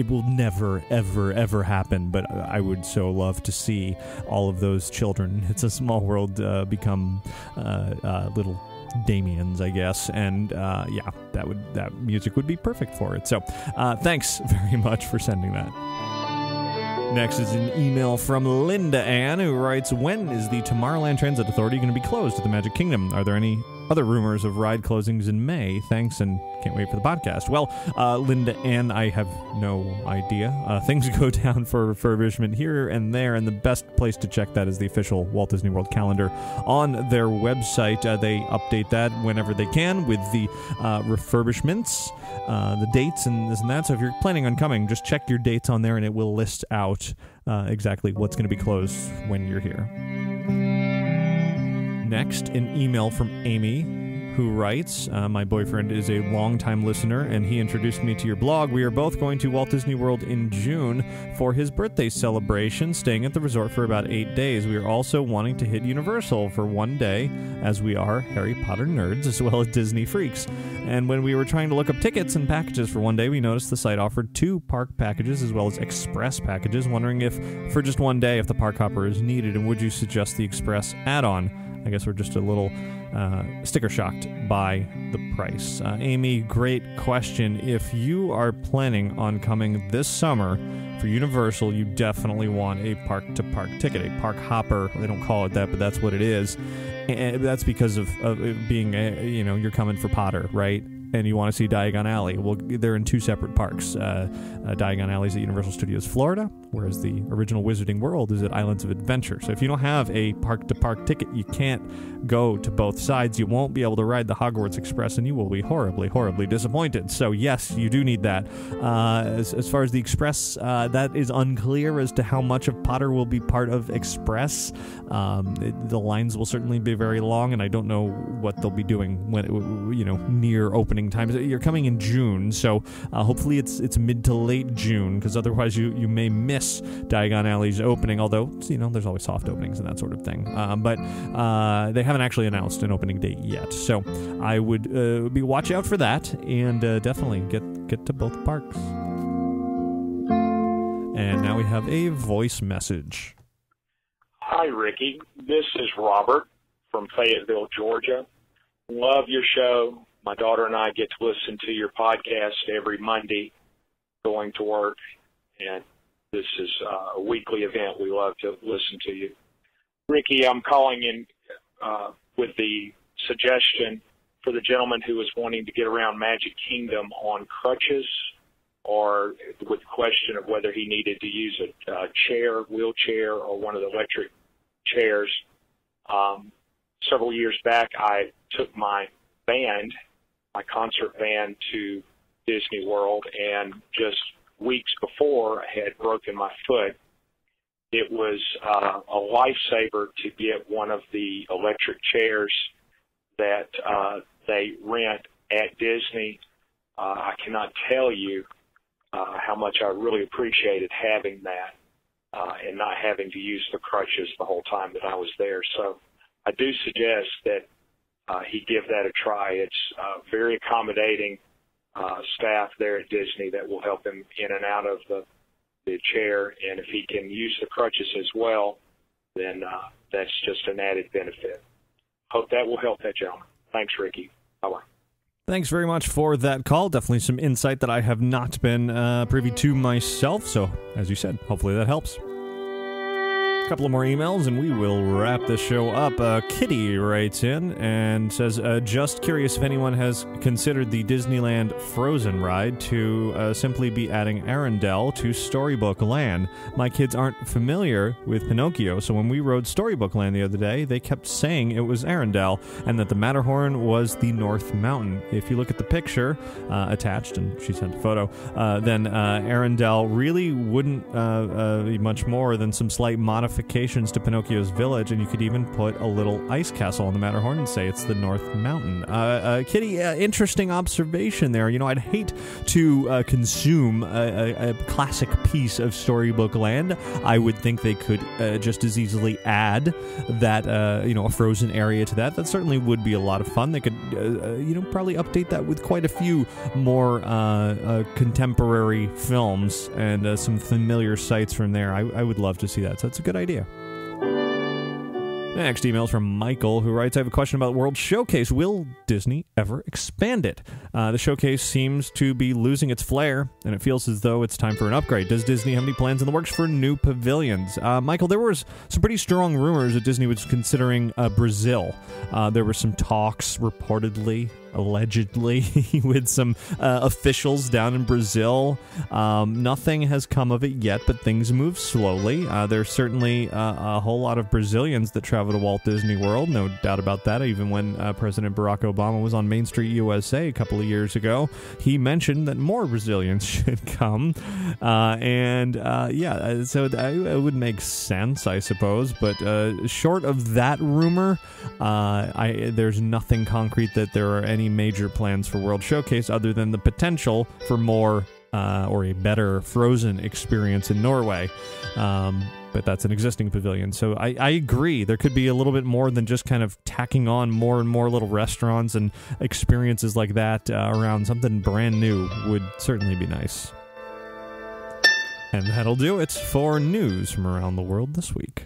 Will never, ever happen, but I would so love to see all of those children, It's a Small World, become little Damians, I guess, and yeah, that music would be perfect for it. So thanks very much for sending that. Next is an email from Linda Ann, who writes, when is the Tomorrowland Transit Authority going to be closed at the Magic Kingdom? Are there any other rumors of ride closings in May. Thanks, and can't wait for the podcast. Well, Linda Ann, I have no idea. Things go down for refurbishment here and there, and the best place to check that is the official Walt Disney World calendar on their website. They update that whenever they can with the refurbishments, the dates, and this and that. So if you're planning on coming, just check your dates on there, and it will list out exactly what's going to be closed when you're here. Next, an email from Amy, who writes, my boyfriend is a longtime listener, and he introduced me to your blog. We are both going to Walt Disney World in June for his birthday celebration, staying at the resort for about 8 days. We are also wanting to hit Universal for one day, as we are Harry Potter nerds as well as Disney freaks. And when we were trying to look up tickets and packages for one day, we noticed the site offered 2 park packages as well as express packages, wondering if, for just one day, if the park hopper is needed, and would you suggest the express add-on? I guess we're just a little sticker shocked by the price. Amy, great question. If you are planning on coming this summer for Universal, you definitely want a park-to-park ticket, a park hopper. They don't call it that, but that's what it is. And that's because of it being, you're coming for Potter, right? And you want to see Diagon Alley. Well, they're in 2 separate parks. Diagon Alley is at Universal Studios Florida, whereas the original Wizarding World is at Islands of Adventure. So if you don't have a park-to-park ticket, you can't go to both sides. You won't be able to ride the Hogwarts Express, and you will be horribly, horribly disappointed. So yes, you do need that. As far as the Express, that is unclear as to how much of Potter will be part of Express. The lines will certainly be very long, and I don't know what they'll be doing when near opening times. You're coming in June, so hopefully it's mid to late June, because otherwise you may miss Diagon Alley's opening, although there's always soft openings and that sort of thing. But they haven't actually announced an opening date yet, so I would watch out for that, and definitely get to both parks. And now we have a voice message. Hi, Ricky. This is Robert from Fayetteville, Georgia. Love your show. My daughter and I get to listen to your podcast every Monday going to work, and this is a weekly event. We love to listen to you. Ricky, I'm calling in with the suggestion for the gentleman who was wanting to get around Magic Kingdom on crutches, or with the question of whether he needed to use a wheelchair, or one of the electric chairs. Several years back, I took my concert band, to Disney World, and just weeks before I had broken my foot. It was a lifesaver to get one of the electric chairs that they rent at Disney. I cannot tell you how much I really appreciated having that and not having to use the crutches the whole time that I was there. So I do suggest that he give that a try. It's very accommodating staff there at Disney that will help him in and out of the chair, and if he can use the crutches as well, then that's just an added benefit. Hope that will help that gentleman. Thanks, Ricky. Bye-bye. Thanks very much for that call. Definitely some insight that I have not been privy to myself, so as you said, hopefully that helps. A couple of more emails, and we will wrap this show up. Kitty writes in and says, just curious if anyone has considered the Disneyland Frozen ride to simply be adding Arendelle to Storybook Land. My kids aren't familiar with Pinocchio, so when we rode Storybook Land the other day, they kept saying it was Arendelle and that the Matterhorn was the North Mountain. If you look at the picture attached, and she sent a photo, then Arendelle really wouldn't be much more than some slight modifications to Pinocchio's village, and you could even put a little ice castle on the Matterhorn and say it's the North Mountain. Kitty, interesting observation there. I'd hate to consume a classic piece of Storybook Land. I would think they could just as easily add that, a frozen area to that. That certainly would be a lot of fun. They could, probably update that with quite a few more contemporary films and some familiar sights from there. I would love to see that. So it's a good idea. Next email's from Michael, who writes, I have a question about World Showcase. Will Disney ever expand it? The showcase seems to be losing its flair, and it feels as though it's time for an upgrade. Does Disney have any plans in the works for new pavilions? Michael, there was some pretty strong rumors that Disney was considering Brazil. There were some talks, reportedly, allegedly, with some officials down in Brazil. Nothing has come of it yet, but things move slowly. There's certainly a whole lot of Brazilians that travel to Walt Disney World, no doubt about that. Even when President Barack Obama was on Main Street USA a couple of years ago, he mentioned that more Brazilians should come. So it would make sense, I suppose, but short of that rumor, there's nothing concrete that there are any major plans for World Showcase other than the potential for more or a better Frozen experience in Norway. But that's an existing pavilion. So I agree. There could be a little bit more than just kind of tacking on more and more little restaurants and experiences like that around something brand new would certainly be nice. And that'll do it for news from around the world this week.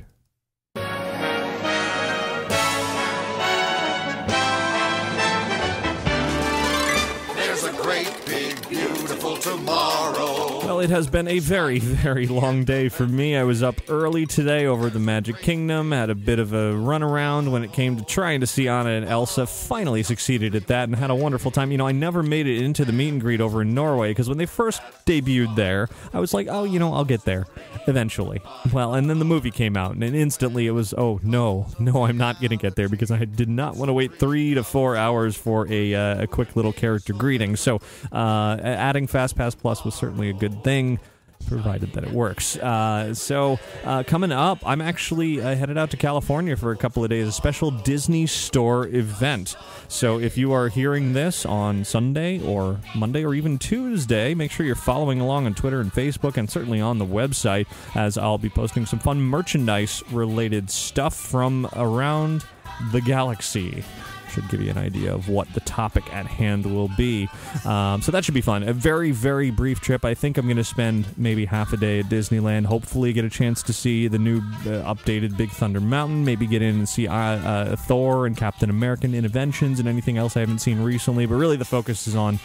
Tomorrow. Well, it has been a very, very long day for me. I was up early today over at the Magic Kingdom, had a bit of a runaround when it came to trying to see Anna and Elsa. Finally succeeded at that and had a wonderful time. You know, I never made it into the meet and greet over in Norway because when they first debuted there, I was like, oh, I'll get there eventually. Well, and then the movie came out, and instantly it was, oh, no, I'm not going to get there because I did not want to wait 3 to 4 hours for a quick little character greeting. So adding FastPass Plus was certainly a good thing, provided that it works. Coming up, I'm actually headed out to California for a couple of days, a special Disney Store event. So if you are hearing this on Sunday or Monday or even Tuesday, make sure you're following along on Twitter and Facebook and certainly on the website, as I'll be posting some fun merchandise-related stuff from around the galaxy. Should give you an idea of what the topic at hand will be. So that should be fun. A very, very brief trip. I think I'm going to spend maybe half a day at Disneyland. Hopefully get a chance to see the new updated Big Thunder Mountain. Maybe get in and see Thor and Captain American Interventions and anything else I haven't seen recently. But really the focus is on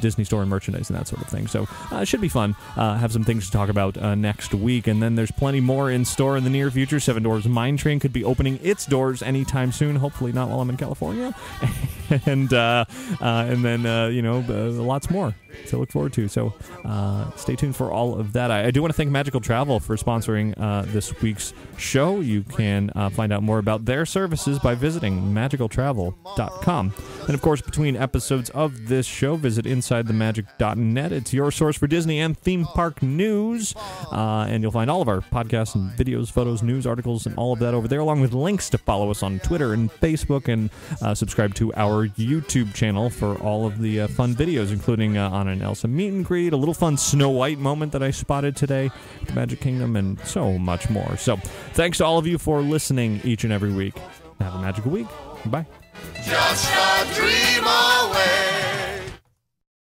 Disney Store and merchandise and that sort of thing. So it should be fun. Have some things to talk about next week. And then there's plenty more in store in the near future. Seven Dwarfs Mine Train could be opening its doors anytime soon. Hopefully not while I'm in California. And then lots more to look forward to. So stay tuned for all of that. I do want to thank Magical Travel for sponsoring this week's show. You can find out more about their services by visiting magicaltravel.com. And of course, between episodes of this show, visit InsideTheMagic.net. It's your source for Disney and theme park news. And you'll find all of our podcasts and videos, photos, news, articles, and all of that over there, along with links to follow us on Twitter and Facebook, and subscribe to our YouTube channel for all of the fun videos, including Anna and Elsa meet and greet, a little fun Snow White moment that I spotted today at the Magic Kingdom, and so much more. So thanks to all of you for listening each and every week. Have a magical week. Bye. Just a dream away.